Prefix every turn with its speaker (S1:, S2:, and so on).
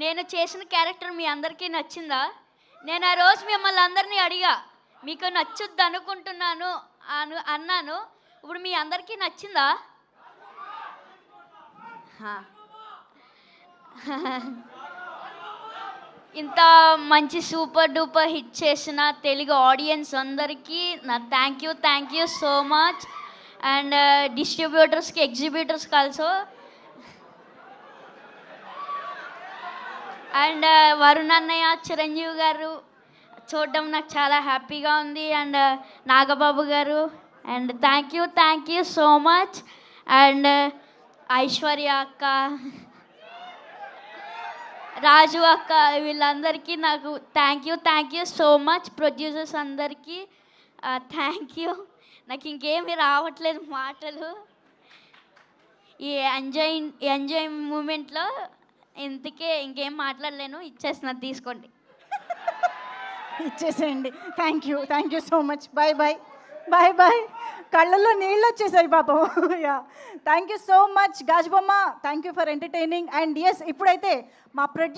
S1: నేను చేసిన క్యారెక్టర్ మీ అందరికీ నచ్చిందా? నేను ఆ రోజు మిమ్మల్ని అందరినీ అడిగా, మీకు నచ్చుద్ది అనుకుంటున్నాను అన్నాను. ఇప్పుడు మీ అందరికీ నచ్చిందా? ఇంత మంచి సూపర్ డూపర్ హిట్ చేసిన తెలుగు ఆడియన్స్ అందరికీ నా thank you so much. And డిస్ట్రిబ్యూటర్స్కి, ఎగ్జిబ్యూటర్స్కి ఆల్సో. అండ్ వరుణ్ అన్నయ్య, చిరంజీవి గారు చూడడం నాకు చాలా హ్యాపీగా ఉంది. అండ్ నాగబాబు గారు, and thank you so much. And Aishwarya అక్క, రాజు అక్క, వీళ్ళందరికీ నాకు thank you so much. Producers అందరికీ థ్యాంక్ యూ. నాకు ఇంకేమీ రావట్లేదు మాటలు. ఈ ఎంజాయ్ మూమెంట్లో ఇంకేం మాట్లాడలేను. ఇచ్చేసిన, తీసుకోండి.
S2: ఇచ్చేసేయండి. Thank you so much. Bye. కళ్ళల్లో నీళ్ళు వచ్చేసాయి పాపం. Yeah, thank you so much గాజుబొమ్మ. Thank you for entertaining. And yes, ఇప్పుడైతే మా